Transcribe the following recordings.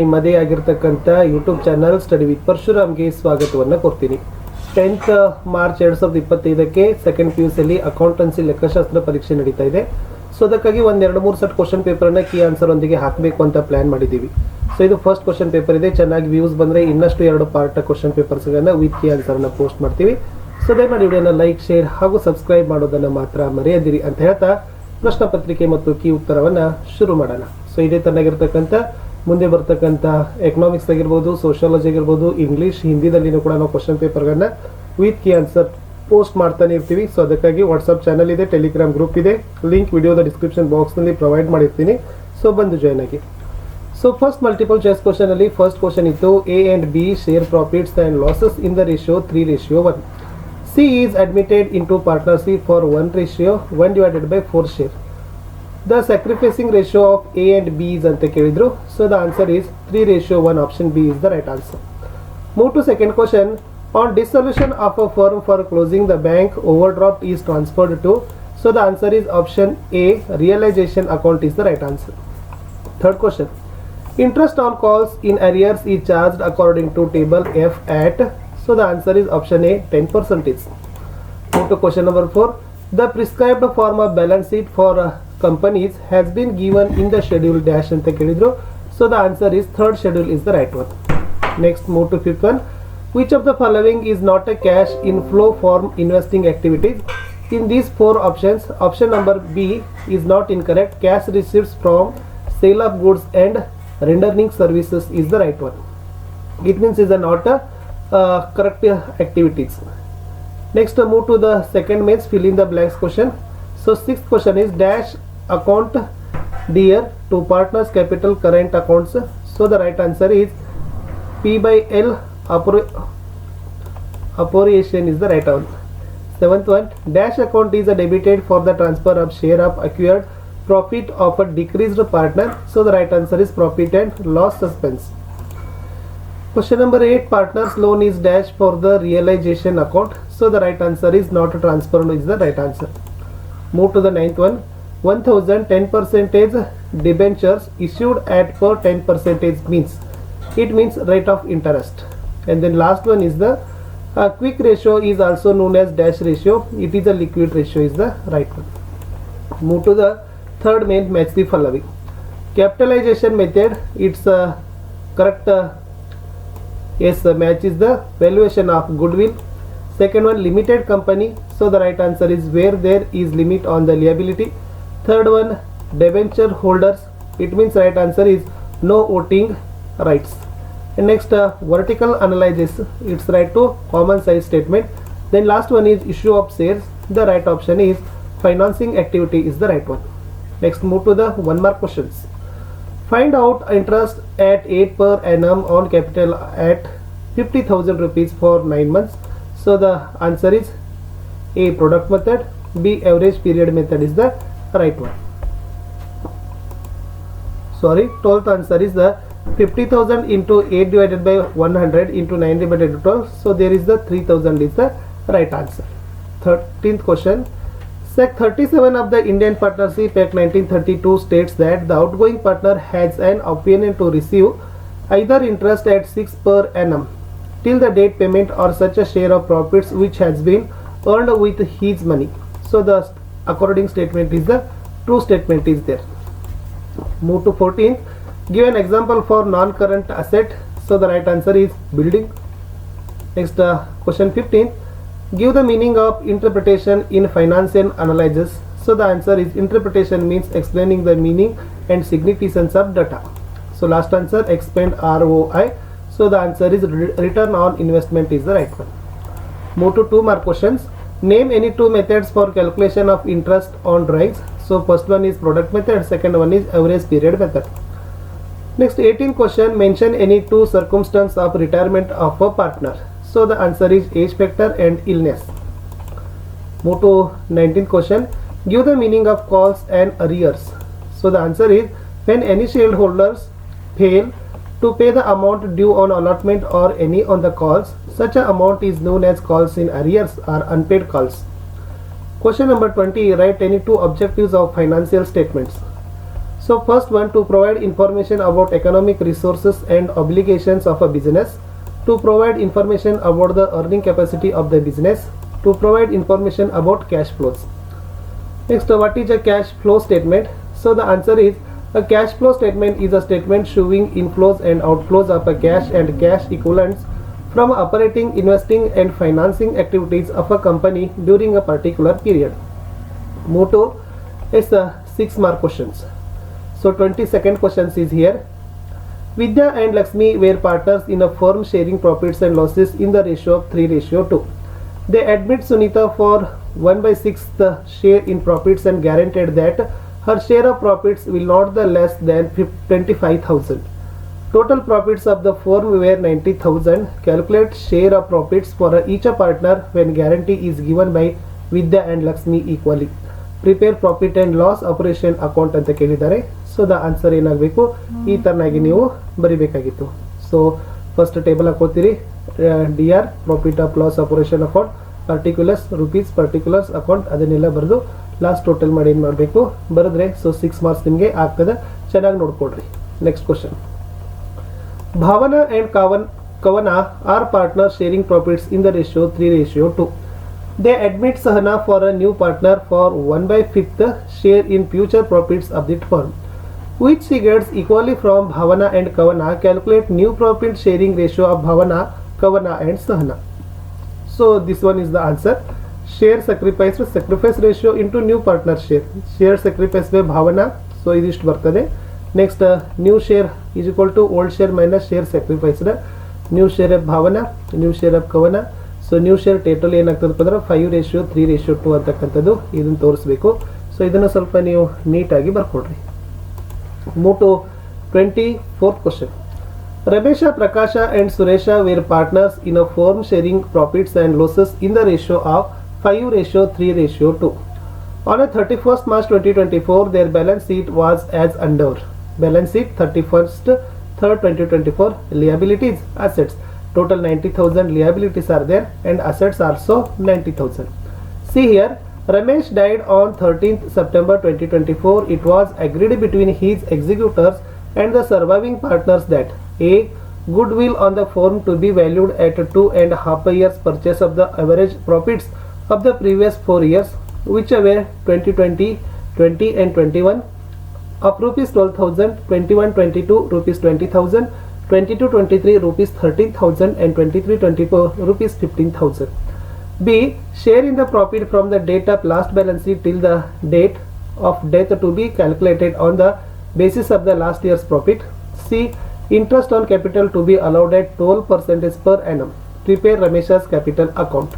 ನಿಮ್ಮದೇ ಆಗಿರ್ತಕ್ಕಂಥ YouTube channel study with ಪರಶುರಾಮ್ಗೆ ಸ್ವಾಗತವನ್ನು ಕೊಡ್ತೀನಿ. 10th ಮಾರ್ಚ್ 2025ಕ್ಕೆ ಸೆಕೆಂಡ್ PUCಯಲ್ಲಿ ಅಕೌಂಟೆನ್ಸಿ ಲೆಕ್ಕಶಾಸ್ತ್ರ ಪರೀಕ್ಷೆ ನಡೀತಾ ಇದೆ. ಸೊ ಅದಕ್ಕಾಗಿ ಒಂದು 2-3 ಸೆಟ್ ಕ್ವಶನ್ ಪೇಪರ್ನ ಕೀ ಆನ್ಸರ್ ಒಂದಿಗೆ ಹಾಕಬೇಕು ಅಂತ ಪ್ಲಾನ್ ಮಾಡಿದ್ದೀವಿ. ಸೊ ಇದು ಫಸ್ಟ್ ಕ್ವಶನ್ ಪೇಪರ್ ಇದೆ. ಚೆನ್ನಾಗಿ ವ್ಯೂಸ್ ಬಂದರೆ ಇನ್ನಷ್ಟು 2 ಪಾರ್ಟ್ ಕ್ವಶನ್ ಪೇಪರ್ಸ್ಗಳನ್ನ ವಿತ್ ಕೀ ಆನ್ಸರ್ನ ಪೋಸ್ಟ್ ಮಾಡ್ತೀವಿ. ಸೊ ದಯಮಾಡಿ ವಿಡಿಯೋನ ಲೈಕ್, ಶೇರ್ ಹಾಗೂ ಸಬ್ಸ್ಕ್ರೈಬ್ ಮಾಡೋದನ್ನು ಮಾತ್ರ ಮರೆಯದಿರಿ ಅಂತ ಹೇಳ್ತಾ ಪ್ರಶ್ನೆ ಪತ್ರಿಕೆ ಮತ್ತು ಕೀ ಉತ್ತರವನ್ನು ಶುರು ಮಾಡೋಣ. ಸೊ ಇದೇ ತನ್ನಾಗಿರ್ತಕ್ಕಂಥ ಮುಂದೆ ಬರ್ತಕ್ಕಂಥ ಎಕನಾಮಿಕ್ಸ್ ಆಗಿರ್ಬೋದು, ಸೋಷಿಯಾಲಜಿ ಆಗಿರ್ಬೋದು, ಇಂಗ್ಲೀಷ್, ಹಿಂದಿದಲ್ಲಿನೂ ಕೂಡ ನಾವು ಕ್ವಶನ್ ಪೇಪರ್ಗಳನ್ನ ವಿತ್ ಕೀ ಆನ್ಸರ್ ಪೋಸ್ಟ್ ಮಾಡ್ತಾನೆ ಇರ್ತೀವಿ. ಸೊ ಅದಕ್ಕಾಗಿ ವಾಟ್ಸಪ್ ಚಾನಲ್ ಇದೆ, ಟೆಲಿಗ್ರಾಮ್ ಗ್ರೂಪ್ ಇದೆ, ಲಿಂಕ್ ವಿಡಿಯೋದ ಡಿಸ್ಕ್ರಿಪ್ಷನ್ ಬಾಕ್ಸ್ನಲ್ಲಿ ಪ್ರೊವೈಡ್ ಮಾಡಿರ್ತೀನಿ. ಸೊ ಬಂದು ಜಾಯ್ನ್ ಆಗಿ. So first multiple choice question ಅಲ್ಲಿ ಫಸ್ಟ್ ಕ್ವಶನ್ ಇತ್ತು, A and B share profits and losses in the ratio 3:1. C is admitted into partnership for 1:1 divided by 4 share. The sacrificing ratio of A and B is ante kelidru. So the answer is 3:1. Option B is the right answer. Move to second question. On dissolution of a firm for closing, the bank overdraft is transferred to. So the answer is option A, realization account is the right answer. Third question. Interest on calls in arrears is charged according to table F at. So the answer is option A, 10%. Move to question number 4. The prescribed form of balance sheet for companies has been given in the schedule dash ante kelidru. So the answer is third schedule is the right one. Next, move to fifth one. Which of the following is not a cash inflow from investing activities? In these 4 options, option number B is not incorrect. Cash receipts from sale of goods and rendering services is the right one. It means is not a correct activities. Next, move to the second means fill in the blanks question. So sixth question is dash account dear to partners capital current accounts. So the right answer is P/L appropriation is the right one. Seventh one, dash account is debited for the transfer of share of acquired profit of a decreased partner. So the right answer is profit and loss suspense. Question number 8, partners loan is dash for the realization account. So the right answer is not transferred is the right answer. Move to the ninth one. 1000 10% debentures issued at per 10% means. It means rate of interest. And then last one is the quick ratio is also known as dash ratio. It is a liquid ratio is the right one. Move to the third main, match the following. Capitalization method, it's correct. Yes, match is the valuation of goodwill. Second one, limited company. So the right answer is where there is limit on the liability. Third one, debenture holders. It means right answer is no voting rights. And next, vertical analysis. It's right to common size statement. Then last one is issue of shares. The right option is financing activity is the right one. Next, move to the 1 mark questions. Find out interest at 8 per annum on capital at 50,000 rupees for 9 months. So the answer is A, product method. B, average period method is the right one. Sorry, 12th answer is the 50,000 into 8 divided by 100 into 9 divided by 12. So there is the 3,000 is the right answer. 13th question. Sec 37 of the Indian Partnership Act 1932 states that the outgoing partner has an opinion to receive either interest at 6 per annum till the date payment or such a share of profits which has been earned with his money. So the according statement is the true statement is there. Move to 14th. Give an example for non-current asset. So the right answer is building. Next, question 15th. Give the meaning of interpretation in financial analysis. So the answer is interpretation means explaining the meaning and significance of data. So last answer, expand ROI. So the answer is return on investment is the right one. Move to 2 mark questions. Name any 2 methods for calculation of interest on drawings. So first one is product method, second one is average period method. Next, 18th question, mention any 2 circumstances of retirement of a partner. So the answer is age factor and illness. Move to 19th question, give the meaning of calls and arrears. So the answer is when any shareholders fail to pay the amount due on allotment or any on the calls, such an amount is known as calls in arrears or unpaid calls. Question number 20, write any 2 objectives of financial statements. So So first one, to provide information about economic resources and obligations of a business, to provide information about the earning capacity of the business, to provide information about cash flows. Next, what is a cash flow statement? So the answer is, a cash flow statement is a statement showing inflows and outflows of a cash and cash equivalents from operating, investing and financing activities of a company during a particular period. Move to is 6 mark questions. So 22nd questions is here. Vidya and Lakshmi were partners in a firm sharing profits and losses in the ratio of 3:2. They admit Sunita for 1/6 share in profits and guaranteed that her share of profits will not be less than 25,000. Total profits of the firm were 90,000. Calculate share of profits for each partner when guarantee is given by Vidya and Lakshmi equally. Prepare profit and loss operation account ಅಂತ ಕೇಳಿದ್ದಾರೆ. So the answer ಏನಾಗಬೇಕು, ಈ ತರನಾಗಿ ನೀವು ಬರಿಬೇಕಾಗಿತ್ತು. So first table ಹಾಕೋತೀರಿ, D R profit of loss appropriation account, particulars rupees, particulars account, ಅದನ್ನೆಲ್ಲ ಬರೆದು ಲಾಸ್ಟ್ ಟೋಟಲ್ ಮಾಡಿ ಏನು ಮಾಡಬೇಕು ಬರೆದ್ರೆ ಸೊ 6 ಮಾರ್ಕ್ಸ್ ನಿಮಗೆ ಆಗ್ತದೆ. ಚೆನ್ನಾಗಿ ನೋಡ್ಕೊಡ್ರಿ. Next question. Bhavana and Kavana are partner sharing profits in the ratio 3:2. They admit Sahana for a new partner for 1/5 share in future profits of the firm, which she gets equally from Bhavana and Kavana. Calculate new profit sharing ratio of Bhavana, Kavana and Sahana. So this one is the answer. Share sacrifice ratio into new partner share. Share sacrifice by Bhavana. So idish ಬರ್ತದೆ. Next new share is equal to old share minus share sacrifice. New share of Bhavana, new share of Kavana. So new share total ಏನಾಗ್ತದಪ್ಪ ಅಂದ್ರೆ 5:3:2 ಅಂತಕ್ಕಂಥದ್ದು ಇದನ್ನು ತೋರಿಸ್ಬೇಕು. So ಇದನ್ನು ಸ್ವಲ್ಪ ನೀವು ನೀಟಾಗಿ ಬರ್ಕೊಡ್ರಿ. Move to 24th question. Ramesha, Prakasha and Suresha were partners in a firm sharing profits and losses in the ratio of 5:3:2. On a 31st March 2024, their balance sheet was as under. Balance sheet 31st/3/2024. Liabilities, assets. Total 90,000 liabilities are there and assets also 90,000. See here, Ramesh died on 13th September 2024. It was agreed between his executors and the surviving partners that A. Goodwill on the firm to be valued at 2.5 years purchase of the average profits of the previous 4 years, which were 2020, 20 and 21, of rupees 12,000, 21-22 rupees 20,000, 22-23 rupees 13,000 and 23-24 rupees 15,000. B. Share in the profit from the date of last balance sheet till the date of death to be calculated on the basis of the last year's profit. C. Interest on capital to be allowed at 12% per annum. Prepare Ramesha's capital account.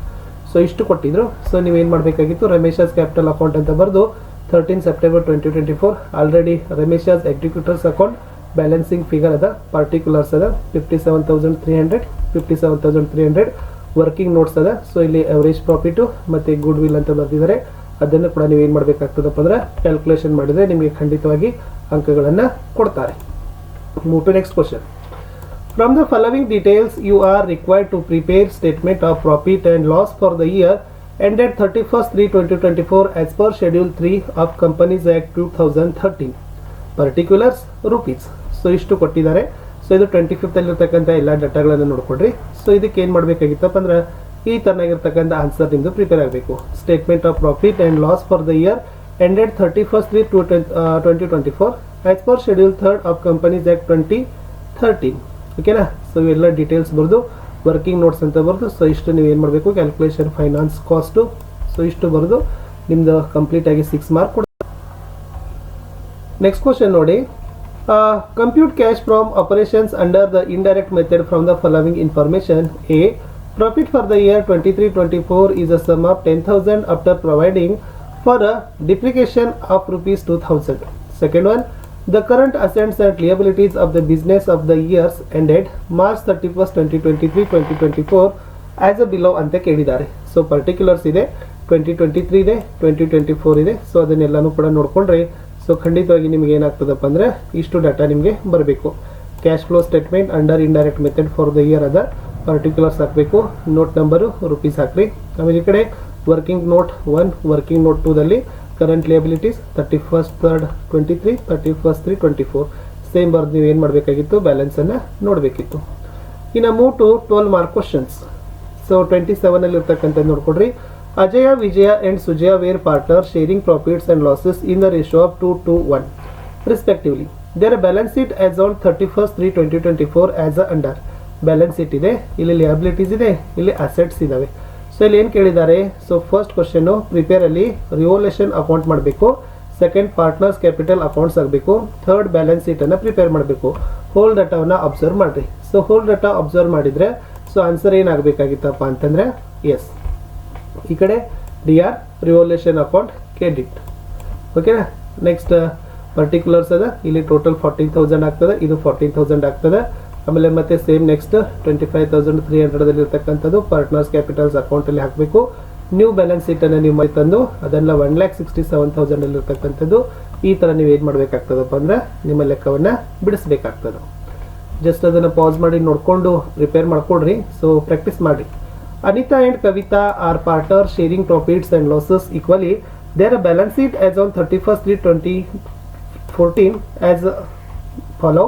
So ಇಷ್ಟು ಕೊಟ್ಟಿದ್ರು. So ನೀವೇನು ಮಾಡಬೇಕಾಗಿತ್ತು, ರಮೇಶಾಸ್ capital account ಅಂತ ಬರೆದು 13 September 2024 already Ramesha's executors account balancing figure ಅದ, particulars ಅದ 57,300, 57,300 working notes ಅದ. So ಇಲ್ಲಿ ಅವರೇಜ್ ಪ್ರಾಫಿಟು ಮತ್ತು ಗುಡ್ ವಿಲ್ ಅಂತ ಬರೆದಿದ್ದಾರೆ. ಅದನ್ನು ಕೂಡ ನೀವು ಏನು ಮಾಡಬೇಕಾಗ್ತದಪ್ಪ ಅಂದ್ರೆ ಕ್ಯಾಲ್ಕುಲೇಷನ್ ಮಾಡಿದರೆ ನಿಮಗೆ ಖಂಡಿತವಾಗಿ ಅಂಕಗಳನ್ನು ಕೊಡ್ತಾರೆ. Move to next question. From the following details, you are required to prepare statement of profit and loss for the year ended 31st/3/2024 as per Schedule 3 of Companies Act 2013. Particulars rupees. So ಇಷ್ಟು ಕೊಟ್ಟಿದ್ದಾರೆ. So ಇದು 25th ಅಲ್ಲಿರ್ತಕ್ಕಂಥ ಎಲ್ಲ ಡಾಟಾಗಳನ್ನು ನೋಡ್ಕೊಡ್ರಿ. So ಇದಕ್ಕೆ ಏನು ಮಾಡಬೇಕಾಗಿತ್ತಪ್ಪ ಅಂದ್ರೆ ಈ ಥರನಾಗಿರ್ತಕ್ಕಂಥ ಆನ್ಸರ್ ನಿಮ್ಮದು ಪ್ರಿಪೇರ್ ಆಗಬೇಕು. Statement of profit and loss for the year ended 31st/3/2024 as per Schedule 3 of Companies Act 2013. ಓಕೆನಾ. ಸೊ ಇವೆಲ್ಲ ಡೀಟೇಲ್ಸ್ ಬರೆದು ವರ್ಕಿಂಗ್ ನೋಟ್ಸ್ ಅಂತ ಬರೆದು ಸೊ ಇಷ್ಟು ನೀವು ಏನು ಮಾಡಬೇಕು, ಕ್ಯಾಲ್ಕುಲೇಷನ್ ಫೈನಾನ್ಸ್ ಕಾಸ್ಟು ಸೊ ಇಷ್ಟು ಬರೆದು ನಿಮ್ದು ಕಂಪ್ಲೀಟಾಗಿ 6 ಮಾರ್ಕ್ ಕೊಡ್ತಾರೆ. ನೆಕ್ಸ್ಟ್ ಕ್ವಶನ್ ನೋಡಿ. Compute cash from operations under the indirect method from the following information. A. Profit for the year 23-24 is a sum of 10,000 after providing for a depreciation of rupees 2,000. Second one, the current assets and liabilities of the business of the years ended March 31st, 2023-2024 as a below ಅಂತ ಕೇಳಿದ್ದಾರೆ. So particulars ಇದೆ, 2023 ಇದೆ, 2024 ಇದೆ. So ಅದನ್ನೆಲ್ಲನೂ ಕೂಡ ನೋಡ್ಕೊಂಡ್ರೆ so ಖಂಡಿತವಾಗಿ ನಿಮ್ಗೆ ಏನಾಗ್ತದಪ್ಪ ಅಂದರೆ ಇಷ್ಟು ಡಾಟಾ ನಿಮಗೆ ಬರಬೇಕು. Cash flow statement under indirect method for the year ಅದ, ಪರ್ಟಿಕ್ಯುಲರ್ಸ್ ಹಾಕಬೇಕು, ನೋಟ್ ನಂಬರು ರುಪೀಸ್ ಹಾಕ್ರಿ. ಆಮೇಲೆ ಈ ಕಡೆ ವರ್ಕಿಂಗ್ ನೋಟ್ 1, ವರ್ಕಿಂಗ್ ನೋಟ್ 2ದಲ್ಲಿ ಕರೆಂಟ್ ಲಿಯಬಿಲಿಟೀಸ್ 31/3/23 31/3/24 ಸೇಮ್ ಬರ್ದು ನೀವು ಏನು ಮಾಡಬೇಕಾಗಿತ್ತು, ಬ್ಯಾಲೆನ್ಸನ್ನು ನೋಡಬೇಕಿತ್ತು. ಇನ್ನು move to 12 mark questions. So 27 ಇರ್ತಕ್ಕಂಥದ್ದು ನೋಡ್ಕೊಡ್ರಿ. Ajaya, Vijaya and Sujaya were partner sharing profits and losses in the ratio of 2:1 respectively. Their balance sheet as on 31/3/2024 as a under. Balance sheet ಇದೆ, ಇಲ್ಲಿ ಲಿಯಬಿಲಿಟೀಸ್ ಇದೆ, ಇಲ್ಲಿ ಅಸೆಟ್ಸ್ ಇದಾವೆ. ಸೊ ಇಲ್ಲಿ ಏನು ಕೇಳಿದ್ದಾರೆ, ಸೊ ಫಸ್ಟ್ ಕ್ವಶನ್ನು ಪ್ರಿಪೇರ್ ಅಲ್ಲಿ ರಿವೋಲ್ಯೂಷನ್ ಅಕೌಂಟ್ ಮಾಡಬೇಕು, ಸೆಕೆಂಡ್ ಪಾರ್ಟ್ನರ್ಸ್ ಕ್ಯಾಪಿಟಲ್ ಅಕೌಂಟ್ಸ್ ಆಗಬೇಕು, ಥರ್ಡ್ ಬ್ಯಾಲೆನ್ಸ್ ಶೀಟನ್ನು ಪ್ರಿಪೇರ್ ಮಾಡಬೇಕು. ಹೋಲ್ ಡಾಟಾವನ್ನು ಅಬ್ಸರ್ವ್ ಮಾಡಿರಿ. ಸೊ ಹೋಲ್ ಡಾಟಾ ಅಬ್ಸರ್ವ್ ಮಾಡಿದರೆ ಸೊ ಆನ್ಸರ್ ಏನಾಗಬೇಕಾಗಿತ್ತಪ್ಪ ಅಂತಂದರೆ ಎಸ್, ಈ ಕಡೆ ಡಿ ಆರ್ ರಿವೋಲ್ಯೂಷನ್ ಅಕೌಂಟ್ ಕ್ರೆಡಿಟ್. ಓಕೆನಾ. ನೆಕ್ಸ್ಟ್ ಪರ್ಟಿಕ್ಯುಲರ್ಸ್ ಅದ, ಇಲ್ಲಿ ಟೋಟಲ್ 14,000 ಆಗ್ತದೆ, ಇದು 14,000 ಆಗ್ತದೆ. ಆಮೇಲೆ ಮತ್ತೆ ಸೇಮ್ ನೆಕ್ಸ್ಟ್ 25,300 ಇರ್ತಕ್ಕಂಥದ್ದು ಪಾರ್ಟ್ನರ್ಸ್ ಕ್ಯಾಪಿಟಲ್ಸ್ ಅಕೌಂಟಲ್ಲಿ ಹಾಕಬೇಕು. ನ್ಯೂ ಬ್ಯಾಲೆನ್ಸ್ ಶೀಟನ್ನು ನೀವು ತಂದು ಅದನ್ನು 1,67,000 ಇರ್ತಕ್ಕಂಥದ್ದು ಈ ಥರ ನೀವು ಏನು ಮಾಡಬೇಕಾಗ್ತದಪ್ಪ ಅಂದರೆ ನಿಮ್ಮ ಲೆಕ್ಕವನ್ನು ಬಿಡಿಸ್ಬೇಕಾಗ್ತದೆ. ಜಸ್ಟ್ ಅದನ್ನು ಪಾಸ್ ಮಾಡಿ ನೋಡಿಕೊಂಡು ಪ್ರಿಪೇರ್ ಮಾಡ್ಕೊಡ್ರಿ. ಸೊ ಪ್ರಾಕ್ಟೀಸ್ ಮಾಡಿ. Anita and Kavita are partner sharing profits and losses equally. Their balance sheet as on 31/3/2014 as follow.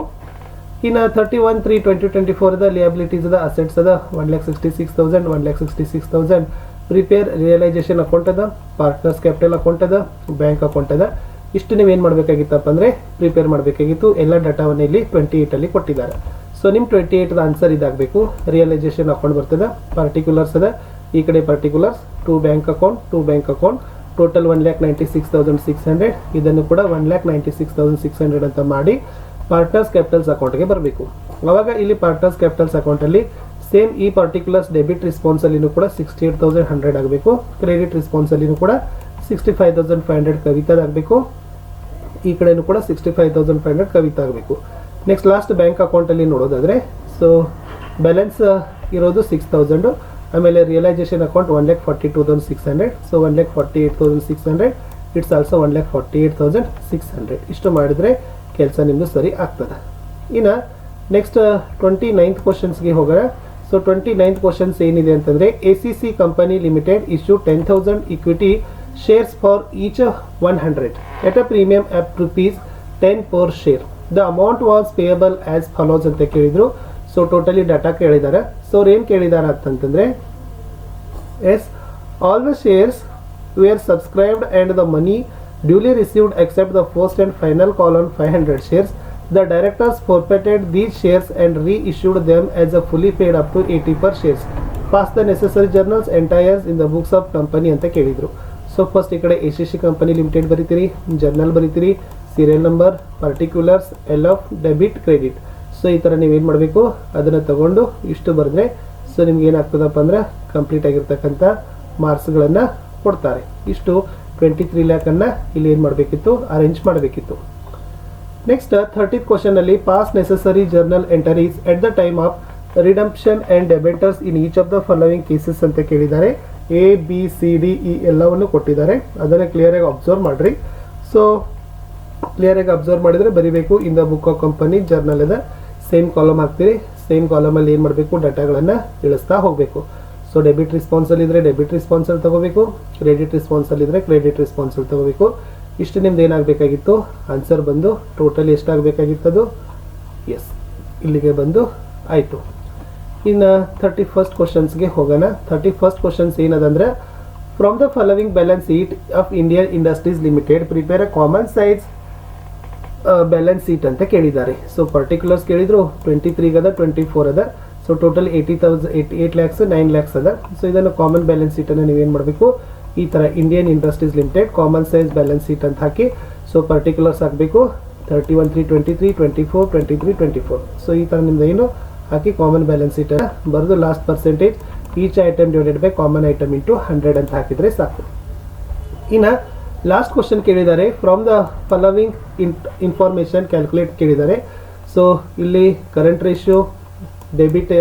ಇನ್ನು 31/3/2024 ಅದ ಲಿಯಬಿಲಿಟೀಸ್ ಅದ, ಅಸೆಟ್ಸ್ ಅದ 1,66,000 1,66,000. ಪ್ರಿಪೇರ್ ರಿಯಲೈಸೇಷನ್ ಅಕೌಂಟ್ ಅದ, ಪಾರ್ಟ್ನರ್ಸ್ ಕ್ಯಾಪಿಟಲ್ ಅಕೌಂಟ್ ಅದ, ಬ್ಯಾಂಕ್ ಅಕೌಂಟ್ ಅದ. ಇಷ್ಟು ನೀವೇನು ಮಾಡಬೇಕಾಗಿತ್ತಪ್ಪ ಅಂದರೆ ಪ್ರಿಪೇರ್ ಮಾಡಬೇಕಾಗಿತ್ತು. ಎಲ್ಲ ಡಾಟಾವನ್ನು ಇಲ್ಲಿ 28 ಕೊಟ್ಟಿದ್ದಾರೆ. ಸೊ ನಿಮ್ಮ 28 ಆನ್ಸರ್ ಇದಾಗಬೇಕು. ರಿಯಲೈಸೇಷನ್ ಅಕೌಂಟ್ ಬರ್ತದೆ, ಪರ್ಟಿಕ್ಯುಲರ್ಸ್ ಅದ, ಈ ಕಡೆ particulars, to bank account total 1,96,600. ಇದನ್ನು ಕೂಡ 1,96,600 ಅಂತ ಮಾಡಿ ಪಾರ್ಟ್ನರ್ಸ್ ಕ್ಯಾಪಿಟಲ್ಸ್ ಅಕೌಂಟ್ಗೆ ಬರಬೇಕು. ಆವಾಗ ಇಲ್ಲಿ ಪಾರ್ಟ್ನರ್ಸ್ ಕ್ಯಾಪಿಟಲ್ಸ್ ಅಕೌಂಟಲ್ಲಿ ಸೇಮ್ ಈ ಪರ್ಟಿಕ್ಯುಲರ್ಸ್ ಡೆಬಿಟ್ ರಿಸ್ಪಾನ್ಸಲ್ಲಿನೂ ಕೂಡ 68,100 ಆಗಬೇಕು. ಕ್ರೆಡಿಟ್ ರಿಸ್ಪಾನ್ಸಲ್ಲಿನೂ ಕೂಡ 65,500 ಕವಿತಾದಾಗಬೇಕು. ಈ ಕಡೆನೂ ಕೂಡ 65,500 ಕವಿತಾ ಆಗಬೇಕು. ನೆಕ್ಸ್ಟ್ ಲಾಸ್ಟ್ ಬ್ಯಾಂಕ್ ಅಕೌಂಟಲ್ಲಿ ನೋಡೋದಾದರೆ ಸೊ ಬ್ಯಾಲೆನ್ಸ್ ಇರೋದು 6,000. ಆಮೇಲೆ realisation account 1,42,600. So 1,48,600. It's also 1,48,600. ಇಷ್ಟು ಮಾಡಿದರೆ ಕೆಲಸ ನಿಮ್ಮದು ಸರಿ ಆಗ್ತದೆ. ಇನ್ನು ನೆಕ್ಸ್ಟ್ 29th ಕ್ವಶನ್ಸ್ಗೆ ಹೋಗೋಣ. ಸೊ 29th ಕ್ವಶನ್ಸ್ ಏನಿದೆ ಅಂತಂದರೆ ACC company limited issue 10,000 equity shares for each 100 at a premium at ₹10 per share. The amount was payable as follows ಅಂತ ಕೇಳಿದ್ರು. ಸೊ ಟೋಟಲಿ ಡಾಟಾ ಕೇಳಿದ್ದಾರೆ. ಸೊ ಅವ್ರು ಏನು ಕೇಳಿದ್ದಾರೆ ಅಂತಂತಂದರೆ as all the shares were subscribed and the money duly received except the first and final call on 500 shares. The directors forfeited these shares and reissued them as a fully paid up to 80 per shares. Pass the necessary journals entires in the books of company ಅಂತ ಕೇಳಿದ್ರು. So first ಈ ಕಡೆ ACC company limited ಬರೀತೀರಿ, journal ಬರೀತೀರಿ, serial number, particulars, L F debit credit. So ಈ ಥರ ನೀವೇನು ಮಾಡಬೇಕು, ಅದನ್ನು ತಗೊಂಡು ಇಷ್ಟು ಬರೆದ್ರೆ ಸೊ ನಿಮ್ಗೆ ಏನಾಗ್ತದಪ್ಪ ಅಂದ್ರೆ ಕಂಪ್ಲೀಟ್ ಆಗಿರ್ತಕ್ಕಂಥ ಮಾರ್ಕ್ಸ್ಗಳನ್ನು ಕೊಡ್ತಾರೆ. ಇಷ್ಟು 23 ಲ್ಯಾಕನ್ನು ಇಲ್ಲಿ ಏನು ಮಾಡಬೇಕಿತ್ತು, ಅರೇಂಜ್ ಮಾಡಬೇಕಿತ್ತು. ನೆಕ್ಸ್ಟ್ 30th ಕ್ವಶನಲ್ಲಿ pass necessary journal entries at the time of redemption and debentures in each of the following cases ಅಂತ ಕೇಳಿದ್ದಾರೆ. ABCDE ಎಲ್ಲವನ್ನು ಕೊಟ್ಟಿದ್ದಾರೆ. ಅದನ್ನು ಕ್ಲಿಯರಾಗಿ ಅಬ್ಸರ್ವ್ ಮಾಡಿರಿ. ಸೊ ಕ್ಲಿಯರಾಗಿ ಅಬ್ಸರ್ವ್ ಮಾಡಿದರೆ ಬರೀಬೇಕು in the book of company journal ಇದೆ, ಸೇಮ್ ಕಾಲಮ್ ಹಾಕ್ತೀರಿ. ಸೇಮ್ ಕಾಲಮಲ್ಲಿ ಏನು ಮಾಡಬೇಕು, ಡಾಟಾಗಳನ್ನು ಇಳಿಸ್ತಾ ಹೋಗಬೇಕು. ಸೊ ಡೆಬಿಟ್ ರಿಸ್ಪಾನ್ಸಲ್ಲಿ ಇದ್ದರೆ ಡೆಬಿಟ್ ರಿಸ್ಪಾನ್ಸಲ್ಲಿ ತಗೋಬೇಕು, ಕ್ರೆಡಿಟ್ ರಿಸ್ಪಾನ್ಸಲ್ಲಿ ಇದ್ದರೆ ಕ್ರೆಡಿಟ್ ರಿಸ್ಪಾನ್ಸಲ್ಲಿ ತಗೋಬೇಕು. ಇಷ್ಟು ನಿಮ್ದು ಏನಾಗಬೇಕಾಗಿತ್ತು, ಆನ್ಸರ್ ಬಂದು ಟೋಟಲ್ ಎಷ್ಟಾಗಬೇಕಾಗಿತ್ತದು ಎಸ್ ಇಲ್ಲಿಗೆ ಬಂದು ಆಯಿತು. ಇನ್ನು 31st ಕ್ವಶನ್ಸ್ಗೆ ಹೋಗೋಣ. 31st ಕ್ವಶನ್ಸ್ ಏನದಂದರೆ from the following balance sheet of Indian Industries Limited prepare a common size balance sheet ಅಂತ ಕೇಳಿದ್ದಾರೆ. ಸೊ ಪರ್ಟಿಕ್ಯುಲರ್ಸ್ ಕೇಳಿದ್ರು 23 ಅದ, 24 ಅದ. ಸೊ ಟೋಟಲ್ 8 lakhs 9 lakhs ಅದ. ಸೊ ಇದನ್ನು ಕಾಮನ್ ಬ್ಯಾಲೆನ್ಸ್ ಶೀಟನ್ನು ನೀವೇನು ಮಾಡಬೇಕು, ಈ ಥರ Indian Industries Limited common size balance sheet ಅಂತ ಹಾಕಿ ಸೊ ಪರ್ಟಿಕ್ಯುಲರ್ಸ್ ಹಾಕಬೇಕು 31/3/23 24 23 24. ಸೊ ಈ ಥರ ನಿಮ್ದು ಏನು ಹಾಕಿ ಕಾಮನ್ ಬ್ಯಾಲೆನ್ಸ್ ಶೀಟ್ ಬರೆದು last percentage each item divided by common item into 100 ಅಂತ ಹಾಕಿದರೆ ಸಾಕು. ಇನ್ನು ಲಾಸ್ಟ್ ಕ್ವಶನ್ ಕೇಳಿದ್ದಾರೆ from the following information calculate ಕೇಳಿದ್ದಾರೆ. ಸೊ ಇಲ್ಲಿ current ratio, debit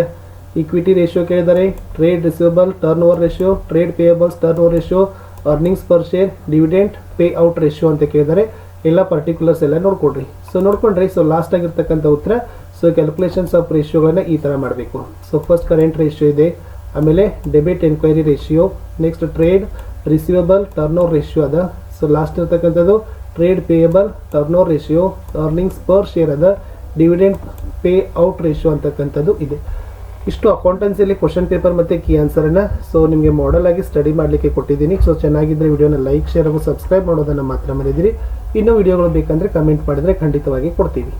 equity ratio ಕೇಳಿದ್ದಾರೆ, trade receivable turnover ratio, trade payables turnover ratio, earnings per share, dividend payout ratio ಅಂತ ಕೇಳಿದ್ದಾರೆ. ಎಲ್ಲ ಪರ್ಟಿಕ್ಯುಲರ್ಸ್ ಎಲ್ಲ ನೋಡ್ಕೊಡ್ರಿ. So ನೋಡ್ಕೊಂಡ್ರಿ. So last ಆಗಿರ್ತಕ್ಕಂಥ ಉತ್ತರ ಸೊ ಕ್ಯಾಲ್ಕುಲೇಷನ್ಸ್ ಆಫ್ ರೇಷಿಯೋಗಳನ್ನ ಈ ಥರ ಮಾಡಬೇಕು. ಸೊ ಫಸ್ಟ್ ಕರೆಂಟ್ ರೇಷಿಯೋ ಇದೆ, ಆಮೇಲೆ debit enquiry ratio, next trade receivable turnover ratio ಅದ. ಸೊ ಸೊ ಲಾಸ್ಟ್ ಇರ್ತಕ್ಕಂಥದ್ದು trade payable, turn over ratio, earnings per share ಅದ, ಡಿವಿಡೆಂಡ್ ಪೇ ಔಟ್ ರೇಷಿಯೋ ಅಂತಕ್ಕಂಥದ್ದು ಇದೆ. ಇಷ್ಟು ಅಕೌಂಟೆನ್ಸಿಯಲ್ಲಿ ಕ್ವಶನ್ ಪೇಪರ್ ಮತ್ತು ಕೀ ಆನ್ಸರನ್ನು ಸೊ ನಿಮಗೆ ಮಾಡೆಲ್ ಆಗಿ ಸ್ಟಡಿ ಮಾಡಲಿಕ್ಕೆ ಕೊಟ್ಟಿದ್ದೀನಿ. ಸೊ ಚೆನ್ನಾಗಿದ್ದರೆ ವಿಡಿಯೋನ ಲೈಕ್, ಶೇರ್ ಹಾಗೂ ಸಬ್ಸ್ಕ್ರೈಬ್ ಮಾಡೋದನ್ನು ಮಾತ್ರ ಮರೆದಿರಿ. ಇನ್ನೂ ವಿಡಿಯೋಗಳು ಬೇಕಂದರೆ ಕಮೆಂಟ್ ಮಾಡಿದರೆ ಖಂಡಿತವಾಗಿ ಕೊಡ್ತೀವಿ.